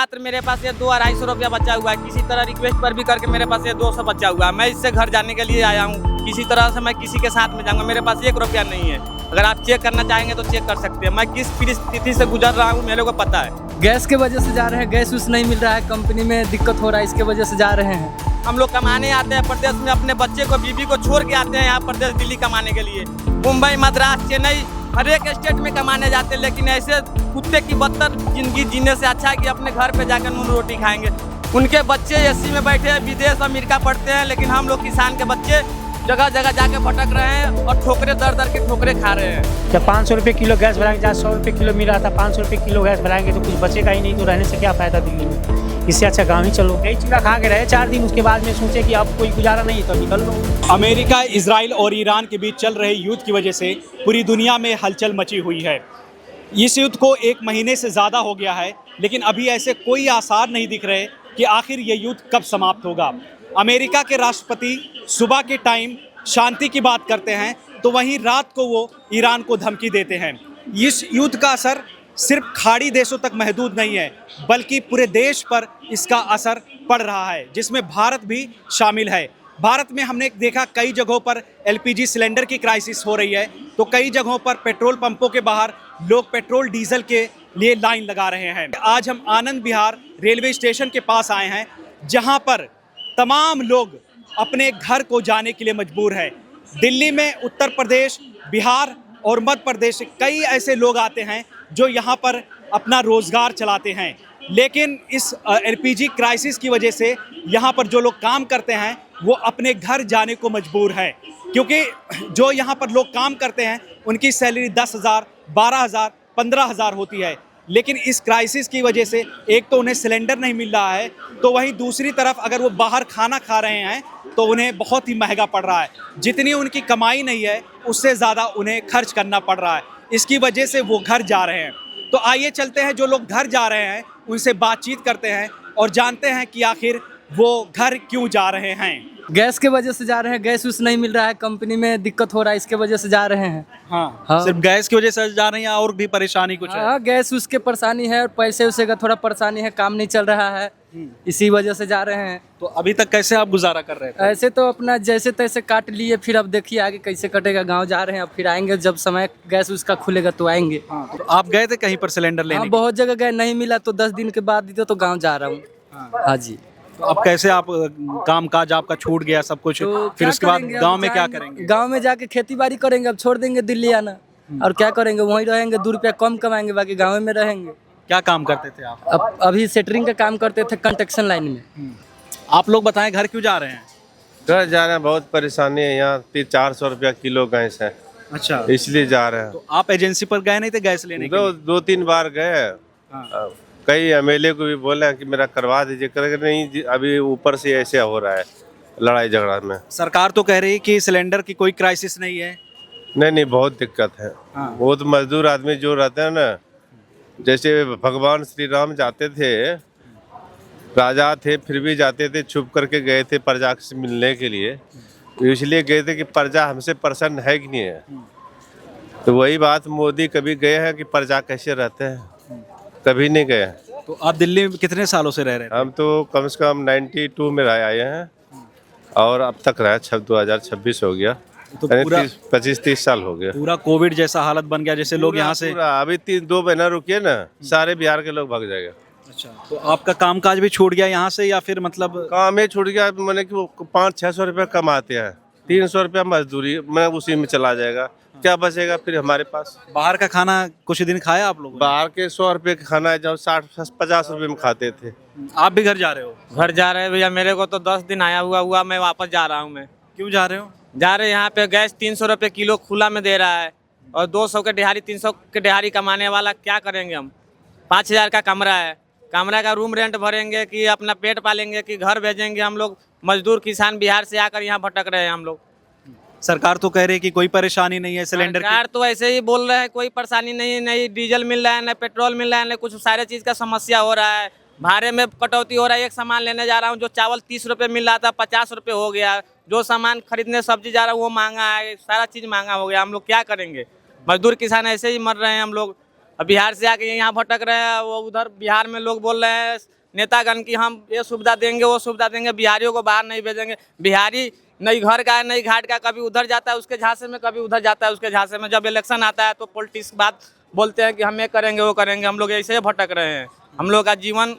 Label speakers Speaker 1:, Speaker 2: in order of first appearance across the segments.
Speaker 1: मात्र मेरे पास ये 200-250 रुपया बचा हुआ है। किसी तरह रिक्वेस्ट पर भी करके मेरे पास ये 200 बचा हुआ है। मैं इससे घर जाने के लिए आया हूँ। किसी तरह से मैं किसी के साथ में जाऊँगा। मेरे पास 1 रुपया नहीं है। अगर आप चेक करना चाहेंगे तो चेक कर सकते हैं। मैं किस परिस्थिति से गुजर रहा हूँ मेरे को पता है।
Speaker 2: गैस के वजह से जा रहे हैं, गैस उस नहीं मिल रहा है, कंपनी में दिक्कत हो रहा है, इसके वजह से जा रहे हैं।
Speaker 1: हम लोग कमाने आते हैं प्रदेश में, अपने बच्चे को बीबी को छोड़ के आते हैं यहाँ प्रदेश दिल्ली कमाने के लिए। मुंबई, मद्रास, चेन्नई, हर एक स्टेट में कमाने जाते हैं। लेकिन ऐसे कुत्ते की बदतर जिंदगी जीने से अच्छा है कि अपने घर पे जाकर नून रोटी खाएंगे। उनके बच्चे एसी में बैठे हैं, विदेश अमेरिका पढ़ते हैं, लेकिन हम लोग किसान के बच्चे जगह जगह जाके भटक रहे हैं और ठोकरे दर दर के ठोकरे खा रहे हैं।
Speaker 3: जब 500 रुपये किलो गैस भराएंगे, जहाँ 100 रुपये किलो मिल रहा था, 500 रुपये किलो गैस भराएंगे तो कुछ बचेगा ही नहीं। तो रहने से क्या फ़ायदा दिल्ली में? इससे अच्छा गाँव ही चलो। कई चूड़ा खा के रहे 4 दिन, उसके बाद में सोचे कि अब कोई गुजारा नहीं तो निकल लो।
Speaker 4: अमेरिका, इजराइल और ईरान के बीच चल रहे युद्ध की वजह से पूरी दुनिया में हलचल मची हुई है। इस युद्ध को 1 महीने से ज़्यादा हो गया है, लेकिन अभी ऐसे कोई आसार नहीं दिख रहे कि आखिर ये युद्ध कब समाप्त होगा। अमेरिका के राष्ट्रपति सुबह के टाइम शांति की बात करते हैं तो वहीं रात को वो ईरान को धमकी देते हैं। इस युद्ध का असर सिर्फ खाड़ी देशों तक महदूद नहीं है, बल्कि पूरे देश पर इसका असर पड़ रहा है, जिसमें भारत भी शामिल है। भारत में हमने देखा कई जगहों पर एलपीजी सिलेंडर की क्राइसिस हो रही है, तो कई जगहों पर पेट्रोल पंपों के बाहर लोग पेट्रोल डीजल के लिए लाइन लगा रहे हैं। आज हम आनंद विहार रेलवे स्टेशन के पास आए हैं, जहां पर तमाम लोग अपने घर को जाने के लिए मजबूर है। दिल्ली में उत्तर प्रदेश, बिहार और मध्य प्रदेश से कई ऐसे लोग आते हैं जो यहाँ पर अपना रोज़गार चलाते हैं, लेकिन इस एलपीजी क्राइसिस की वजह से यहाँ पर जो लोग काम करते हैं वो अपने घर जाने को मजबूर है, क्योंकि जो यहाँ पर लोग काम करते हैं उनकी सैलरी 10,000, 12,000, 15,000 होती है। लेकिन इस क्राइसिस की वजह से एक तो उन्हें सिलेंडर नहीं मिल रहा है, तो वहीं दूसरी तरफ अगर वो बाहर खाना खा रहे हैं तो उन्हें बहुत ही महंगा पड़ रहा है। जितनी उनकी कमाई नहीं है उससे ज़्यादा उन्हें खर्च करना पड़ रहा है। इसकी वजह से वो घर जा रहे हैं। तो आइए चलते हैं, जो लोग घर जा रहे हैं उनसे बातचीत करते हैं और जानते हैं कि आखिर वो घर क्यों जा रहे हैं।
Speaker 2: गैस के वजह से जा रहे हैं, गैस उस नहीं मिल रहा है, कंपनी में दिक्कत हो रहा है, इसके वजह से जा रहे हैं।
Speaker 4: हाँ। सिर्फ गैस की वजह से जा रहे हैं या और भी परेशानी कुछ है?
Speaker 2: हाँ, गैस उसके परेशानी है और पैसे उसे का थोड़ा परेशानी है, काम नहीं चल रहा है, इसी वजह से जा रहे हैं।
Speaker 4: तो अभी तक कैसे आप गुजारा कर रहे थे?
Speaker 2: ऐसे तो अपना जैसे तैसे काट लिए, फिर अब देखिए आगे कैसे कटेगा। गांव जा रहे हैं, अब फिर आएंगे जब समय गैस उसका खुलेगा तो आएंगे।
Speaker 4: तो आप गए थे कहीं पर सिलेंडर लेने?
Speaker 2: हाँ, बहुत जगह गए, नहीं मिला तो 10 दिन के बाद दिए तो गाँव जा रहा हूँ। हाँ जी।
Speaker 4: तो अब कैसे आप काम काज आपका छूट गया सब कुछ,
Speaker 2: तो
Speaker 4: फिर उसके बाद
Speaker 2: करेंगे?
Speaker 4: गांव
Speaker 2: अब
Speaker 4: में क्या
Speaker 2: जाएंगे,
Speaker 4: करेंगे?
Speaker 2: गांव में जाके खेती बाड़ी करेंगे। अब छोड़ देंगे दिल्ली आना, और क्या करेंगे, वहीं रहेंगे, 2 रुपया कम कमाएंगे, बाकी गाँव में रहेंगे।
Speaker 4: क्या काम करते थे आप?
Speaker 2: अब अभी सेटरिंग का काम करते थे कंस्ट्रक्शन लाइन में।
Speaker 4: आप लोग बताएं, घर क्यों जा रहे हैं?
Speaker 5: घर जाना बहुत परेशानी है, यहाँ 400 रुपया किलो गैस है,
Speaker 4: अच्छा,
Speaker 5: इसलिए जा रहे हैं।
Speaker 4: तो आप एजेंसी पर गए नहीं थे गैस लेने के लिए?
Speaker 5: 2-3 बार गए।
Speaker 4: हाँ।
Speaker 5: कई एमएलए को भी बोले हैं कि मेरा करवा दीजिए, करके नहीं, अभी ऊपर से ऐसे हो रहा है लड़ाई झगड़ा में।
Speaker 4: सरकार तो कह रही है कि सिलेंडर की कोई क्राइसिस नहीं है।
Speaker 5: नहीं, बहुत दिक्कत है।
Speaker 4: हाँ।
Speaker 5: वो तो मजदूर आदमी जो रहते हैं ना, जैसे भगवान श्री राम जाते थे, राजा थे, फिर भी जाते थे, छुप करके गए थे प्रजा से मिलने के लिए। तो इसलिए गए थे कि प्रजा हमसे प्रसन्न है कि नहीं है। तो वही बात, मोदी कभी गए हैं कि प्रजा कैसे रहते हैं? कभी नहीं गए।
Speaker 4: तो आप दिल्ली में कितने सालों से रह रहे थे?
Speaker 5: हम तो कम से कम 92 में आए हैं और अब तक रहे 2026 हो गया,
Speaker 4: तो पूरा
Speaker 5: 25-30 साल हो गया।
Speaker 4: पूरा कोविड जैसा हालत बन गया, जैसे लोग यहाँ से।
Speaker 5: अभी 2 महीना रुकिए ना, सारे बिहार के लोग भाग जाएगा।
Speaker 4: अच्छा, तो आपका कामकाज भी छूट गया यहाँ से, या फिर मतलब?
Speaker 5: काम ही छूट गया, मैंने कि 500-600 रुपया कमाते हैं, 300 रुपया मजदूरी, मैं उसी में चला जाएगा, क्या बचेगा फिर हमारे पास?
Speaker 4: बाहर का खाना कुछ दिन खाया आप लोगों ने?
Speaker 5: बाहर के 100 रुपये का खाना है, जब 60-50 रुपये में खाते थे।
Speaker 4: आप भी घर जा रहे हो?
Speaker 1: घर जा रहे हैं भैया, मेरे को तो 10 दिन आया हुआ मैं वापस जा रहा हूँ। मैं
Speaker 4: क्यों जा रहे हो?
Speaker 1: जा रहे यहाँ पे गैस 300 रुपये किलो खुला में दे रहा है, और 200 के दिहाड़ी, 300 के दिहाड़ी कमाने वाला क्या करेंगे हम? 5,000 का कमरा है, कमरा का रूम रेंट भरेंगे कि अपना पेट पालेंगे कि घर भेजेंगे? हम लोग मजदूर किसान बिहार से आकर यहाँ भटक रहे हैं हम लोग।
Speaker 4: सरकार तो कह रही है कि कोई परेशानी नहीं है सिलेंडर की।
Speaker 1: सरकार तो ऐसे ही बोल रहे हैं, कोई परेशानी नहीं है, नहीं डीजल मिल रहा है, नहीं पेट्रोल मिल रहा है, नहीं कुछ, सारे चीज़ का समस्या हो रहा है। भाड़े में कटौती हो रहा है। एक सामान लेने जा रहा हूँ, जो चावल 30 रुपये मिल रहा था 50 रुपये हो गया। जो सामान खरीदने सब्जी जा रहा हूँ वो महंगा है, सारा चीज़ महंगा हो गया। हम लोग क्या करेंगे? मजदूर किसान ऐसे ही मर रहे हैं हम लोग। अब बिहार से आके यहाँ भटक रहे हैं। वो उधर बिहार में लोग बोल रहे हैं नेतागण की हम ये सुविधा देंगे वो सुविधा देंगे, बिहारियों को बाहर नहीं भेजेंगे। बिहारी नई घर का है नई घाट का, कभी उधर जाता है उसके झांसे में, कभी उधर जाता है उसके झांसे में। जब इलेक्शन आता है तो पॉलिटिक्स बात बोलते हैं कि हम ये करेंगे वो करेंगे। हम लोग ऐसे ही भटक रहे हैं। हम लोग का जीवन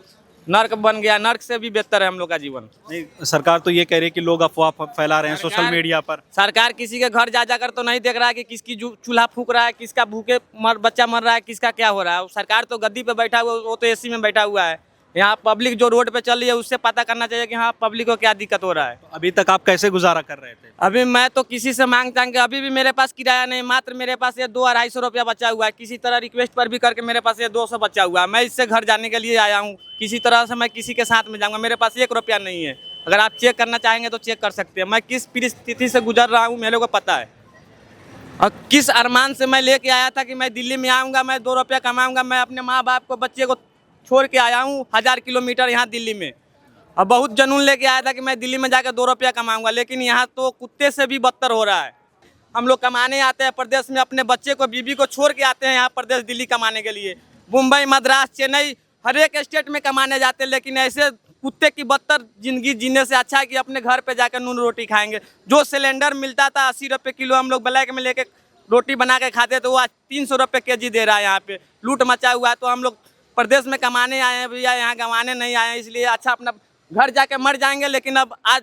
Speaker 1: नर्क बन गया, नर्क से भी बेहतर है हम लोग का जीवन।
Speaker 4: नहीं, सरकार तो ये कह रही है कि लोग अफवाह फैला रहे हैं सोशल मीडिया पर।
Speaker 1: सरकार किसी के घर जा जाकर तो नहीं देख रहा है कि किसकी चूल्हा फूक रहा है, किसका भूखे बच्चा मर रहा है, किसका क्या हो रहा है। सरकार तो गद्दी पे बैठा हुआ, वो तो एसी में बैठा हुआ है। यहाँ पब्लिक जो रोड पे चल रही है उससे पता करना चाहिए कि हाँ पब्लिक को क्या दिक्कत हो रहा है।
Speaker 4: अभी तक आप कैसे गुजारा कर रहे थे?
Speaker 1: अभी मैं तो किसी से मांग के अभी भी मेरे पास किराया नहीं, मात्र मेरे पास ये 200-250 रुपया बचा हुआ है। किसी तरह रिक्वेस्ट पर भी करके मेरे पास ये 200 बचा हुआ है। मैं इससे घर जाने के लिए आया हूँ। किसी तरह से मैं किसी के साथ में जाऊँगा, मेरे पास 1 रुपया नहीं है। अगर आप चेक करना चाहेंगे तो चेक कर सकते हैं। मैं किस परिस्थिति से गुजर रहा हूँ मेरे को पता है, और किस अरमान से मैं लेके आया था कि मैं दिल्ली में आऊँगा, मैं 2 रुपया कमाऊँगा। मैं अपने माँ बाप को बच्चे को छोड़ के आया हूँ 1000 किलोमीटर यहाँ दिल्ली में, और बहुत जुनून लेके आया था कि मैं दिल्ली में जाकर 2 रुपया कमाऊंगा। लेकिन यहाँ तो कुत्ते से भी बदतर हो रहा है। हम लोग कमाने आते हैं प्रदेश में, अपने बच्चे को बीबी को छोड़ के आते हैं यहाँ प्रदेश दिल्ली कमाने के लिए। मुंबई मद्रास चेन्नई हर एक स्टेट में कमाने जाते हैं, लेकिन ऐसे कुत्ते की बदतर जिंदगी जीने से अच्छा है कि अपने घर पे जाकर नून रोटी खाएंगे। जो सिलेंडर मिलता था 80 रुपये किलो, हम लोग ब्लैक में लेके रोटी बना के खाते थे, वो आज 300 रुपये केजी दे रहा है। यहाँ पे लूट मचा हुआ है। तो हम लोग प्रदेश में कमाने आए हैं भैया, यहाँ कमाने नहीं आए हैं। इसलिए अच्छा अपना घर जाके मर जाएंगे। लेकिन अब आज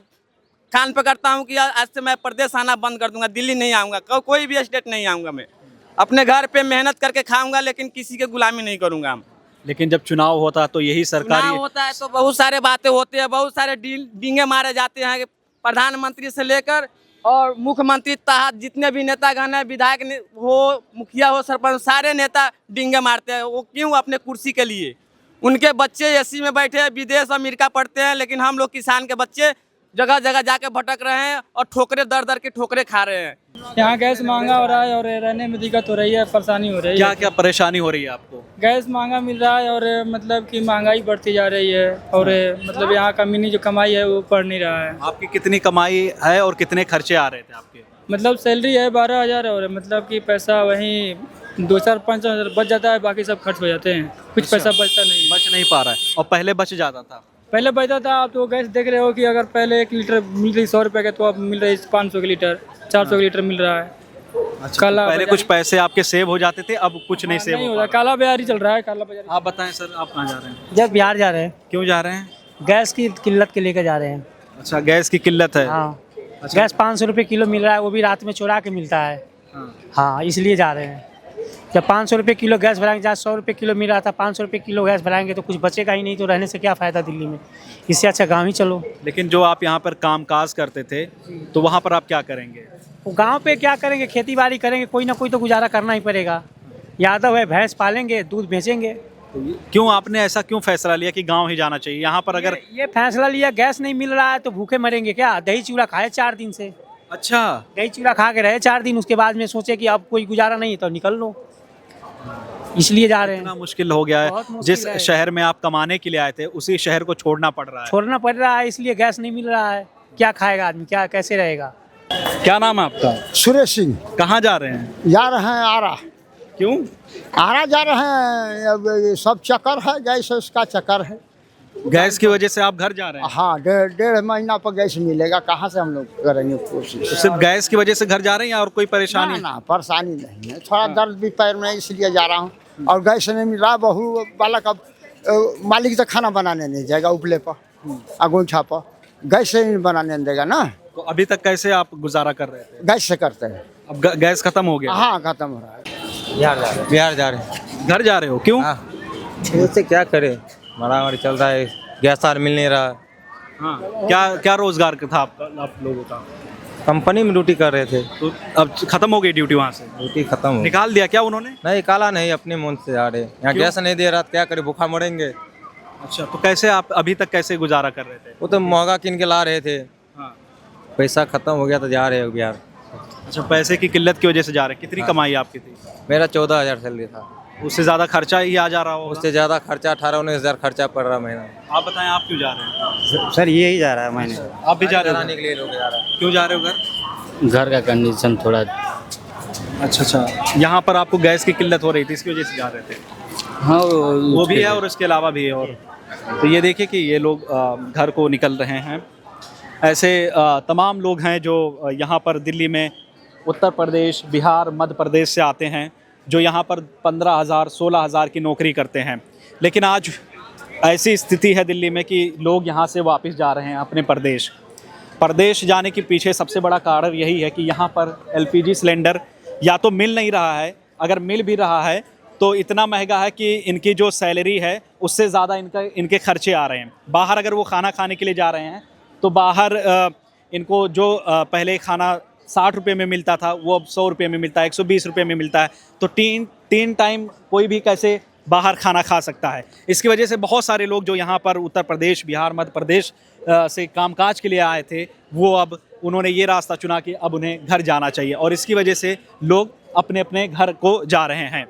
Speaker 1: कान पकड़ता हूँ कि आज से मैं प्रदेश आना बंद कर दूंगा, दिल्ली नहीं आऊँगा, कोई भी स्टेट नहीं आऊँगा। मैं अपने घर पे मेहनत करके खाऊंगा, लेकिन किसी के गुलामी नहीं करूँगा। हम
Speaker 4: लेकिन जब चुनाव होता है तो यही सरकारी
Speaker 1: होता है तो बहुत सारे बातें होते हैं, बहुत सारे डींगे मारे जाते हैं। प्रधानमंत्री से लेकर और मुख्यमंत्री तहत जितने भी नेतागण हैं, विधायक हो, मुखिया हो, सरपंच, सारे नेता डींगे मारते हैं। वो क्यों? अपने कुर्सी के लिए। उनके बच्चे एसी में बैठे हैं, विदेश अमेरिका पढ़ते हैं, लेकिन हम लोग किसान के बच्चे जगह जगह जाके भटक रहे हैं और ठोकरे दर दर की ठोकरे खा रहे हैं।
Speaker 2: यहाँ गैस महंगा हो रहा है और रहने में दिक्कत हो रही है, परेशानी हो रही है।
Speaker 4: क्या क्या परेशानी हो रही है आपको?
Speaker 2: गैस महंगा मिल रहा है और मतलब कि महंगाई बढ़ती जा रही है, और मतलब यहाँ का मिनी जो कमाई है वो बढ़ नहीं रहा है।
Speaker 4: आपकी कितनी कमाई है और कितने खर्चे आ रहे थे आपके?
Speaker 2: मतलब सैलरी है 12,000 और मतलब कि पैसा वहीं 2-4-5 हज़ार बच जाता है, बाकी सब खर्च हो जाते हैं। कुछ पैसा बचता नहीं,
Speaker 4: बच नहीं पा रहा है। और पहले बच जाता था?
Speaker 2: पहले बचता था। आप तो गैस देख रहे हो कि अगर पहले 1 लीटर मिल रही 100 रुपये का, तो अब मिल रही 500 के लीटर, 400 के लीटर मिल रहा है।
Speaker 4: अच्छा,
Speaker 2: काला
Speaker 4: तो पहले कुछ पैसे आपके सेव हो जाते थे, अब कुछ नहीं सेव
Speaker 2: नहीं
Speaker 4: हो
Speaker 2: हो रहा, काला बाजारी चल रहा है, काला बाजारी।
Speaker 4: आप बताएं सर, आप कहाँ जा रहे हैं?
Speaker 3: जब बिहार जा रहे हैं,
Speaker 4: क्यों जा रहे हैं?
Speaker 3: गैस की किल्लत के लेकर जा रहे हैं।
Speaker 4: अच्छा, गैस की किल्लत है।
Speaker 3: हाँ,
Speaker 4: अच्छा।
Speaker 3: गैस 500 रुपये किलो मिल रहा है, वो भी रात में चुरा के मिलता है। हाँ, इसलिए जा रहे हैं। जब 500 रुपये किलो गैस भराएंगे, जहाँ 100 रुपये किलो मिल रहा था, 500 रुपये किलो गैस भराएंगे तो कुछ बचेगा ही नहीं। तो रहने से क्या फ़ायदा दिल्ली में? इससे अच्छा गाँव ही चलो।
Speaker 4: लेकिन जो आप यहाँ पर काम काज करते थे तो वहाँ पर आप क्या करेंगे?
Speaker 3: वो गांव पे क्या करेंगे? खेती बाड़ी करेंगे, कोई ना कोई तो गुजारा करना ही पड़ेगा। यादव है, भैंस पालेंगे, दूध बेचेंगे।
Speaker 4: क्यों आपने ऐसा क्यों फैसला लिया कि गांव ही जाना चाहिए? यहाँ पर अगर
Speaker 3: ये फैसला लिया, गैस नहीं मिल रहा है तो भूखे मरेंगे क्या? दही चूड़ा खाए 4 दिन से।
Speaker 4: अच्छा,
Speaker 3: दही चूड़ा खा के रहे 4 दिन, उसके बाद में सोचे कि अब कोई गुजारा नहीं है तो निकल लो, इसलिए जा रहे
Speaker 4: इतना
Speaker 3: हैं।
Speaker 4: मुश्किल हो गया है।
Speaker 3: बहुत मुश्किल
Speaker 4: जिस
Speaker 3: है।
Speaker 4: शहर में आप कमाने के लिए आए थे उसी शहर को छोड़ना पड़ रहा है।
Speaker 3: छोड़ना पड़ रहा है, इसलिए गैस नहीं मिल रहा है। क्या खाएगा आदमी? क्या कैसे रहेगा?
Speaker 4: क्या नाम है आपका?
Speaker 6: सुरेश सिंह।
Speaker 4: कहाँ जा रहे हैं?
Speaker 6: जा रहे हैं आरा।
Speaker 4: क्यों?
Speaker 6: आरा जा रहे हैं, अब ये सब चक्कर है, गैस उसका चक्कर है।
Speaker 4: गैस की वजह से आप घर जा रहे हैं?
Speaker 6: हाँ, 1.5 महीना पर गैस मिलेगा, कहाँ से हम लोग करेंगे कोशिश?
Speaker 4: तो सिर्फ गैस की वजह से घर जा रहे हैं या और कोई परेशानी?
Speaker 6: ना, परेशानी नहीं है, थोड़ा दर्द भी पैर में, इसलिए जा रहा हूँ। और गैस नहीं मिल रहा, बहू बालक अब मालिक तो खाना बनाने नहीं जाएगा उपले पर, अगोछा पर, गैस से नहीं बनाने नहीं देगा ना।
Speaker 4: तो अभी तक कैसे आप गुजारा कर रहे थे?
Speaker 6: गैस से करते हैं।
Speaker 4: अब गैस खत्म हो गया?
Speaker 6: हाँ, खत्म हो रहा है।
Speaker 7: बिहार जा रहे हैं।
Speaker 4: घर जा रहे हो? क्यों?
Speaker 7: इससे क्या करे, मारामारी चल रहा है, गैस आर मिल नहीं रहा।
Speaker 4: हाँ, क्या क्या रोजगार था आप लोगों का?
Speaker 7: कंपनी में ड्यूटी कर रहे थे,
Speaker 4: तो अब खत्म हो गई ड्यूटी वहाँ से?
Speaker 7: ड्यूटी खत्म हो
Speaker 4: निकाल दिया क्या उन्होंने?
Speaker 7: नहीं, काला नहीं, अपने मन से जा रहे। यहाँ
Speaker 4: क्यों?
Speaker 7: गैस नहीं दे रहा, क्या करे, भूखा मरेंगे।
Speaker 4: अच्छा, तो कैसे आप अभी तक कैसे गुजारा कर रहे थे?
Speaker 7: वो तो महंगा किन के ला रहे थे,
Speaker 4: हाँ।
Speaker 7: पैसा खत्म हो गया तो जा रहे हो बिहार।
Speaker 4: अच्छा, पैसे की किल्लत की वजह से जा रहे हैं। कितनी कमाई आपकी थी?
Speaker 7: मेरा 14,000 सैलरी था।
Speaker 4: उससे ज्यादा खर्चा ही आ जा रहा होगा।
Speaker 7: उससे ज़्यादा खर्चा 18-19 हज़ार खर्चा पड़ रहा महीना।
Speaker 4: आप बताएं, आप क्यों जा रहे हैं?
Speaker 8: सर ये ही जा रहा है मैंने।
Speaker 4: आप भी जा रहे हो?
Speaker 7: के लिए लोग जा रहा है।
Speaker 4: क्यों जा रहे हो घर?
Speaker 8: घर का कंडीशन थोड़ा
Speaker 4: अच्छा अच्छा, यहाँ पर आपको गैस की किल्लत हो रही थी, इसकी वजह से जा रहे थे।
Speaker 2: हाँ
Speaker 4: वो भी है और इसके अलावा भी है। और तो ये देखिए कि ये लोग घर को निकल रहे हैं। ऐसे तमाम लोग हैं जो यहाँ पर दिल्ली में उत्तर प्रदेश, बिहार, मध्य प्रदेश से आते हैं, जो यहाँ पर 15,000 16,000 की नौकरी करते हैं। लेकिन आज ऐसी स्थिति है दिल्ली में कि लोग यहाँ से वापस जा रहे हैं अपने प्रदेश जाने के पीछे सबसे बड़ा कारण यही है कि यहाँ पर LPG सिलेंडर या तो मिल नहीं रहा है, अगर मिल भी रहा है तो इतना महंगा है कि इनकी जो सैलरी है उससे ज़्यादा इनके खर्चे आ रहे हैं। बाहर अगर वो खाना खाने के लिए जा रहे हैं तो बाहर इनको जो पहले खाना 60 रुपये में मिलता था वो अब 100 रुपये में मिलता है, 120 रुपये में मिलता है। तो तीन टाइम कोई भी कैसे बाहर खाना खा सकता है। इसकी वजह से बहुत सारे लोग जो यहाँ पर उत्तर प्रदेश, बिहार, मध्य प्रदेश से कामकाज के लिए आए थे, वो अब उन्होंने ये रास्ता चुना कि अब उन्हें घर जाना चाहिए और इसकी वजह से लोग अपने अपने घर को जा रहे हैं।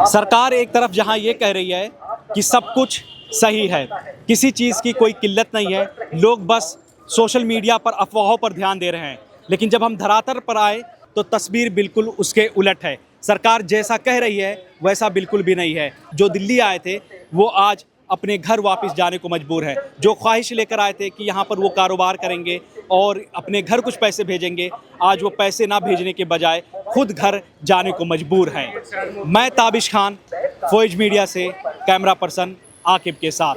Speaker 4: सरकार एक तरफ जहाँ ये कह रही है कि सब कुछ सही है, किसी चीज़ की कोई किल्लत नहीं है, लोग बस सोशल मीडिया पर अफवाहों पर ध्यान दे रहे हैं, लेकिन जब हम धरातल पर आए तो तस्वीर बिल्कुल उसके उलट है। सरकार जैसा कह रही है वैसा बिल्कुल भी नहीं है। जो दिल्ली आए थे वो आज अपने घर वापस जाने को मजबूर है। जो ख्वाहिश लेकर आए थे कि यहाँ पर वो कारोबार करेंगे और अपने घर कुछ पैसे भेजेंगे, आज वो पैसे ना भेजने के बजाय खुद घर जाने को मजबूर हैं। मैं ताबिश खान, फौज मीडिया से कैमरा पर्सन आकिब के साथ।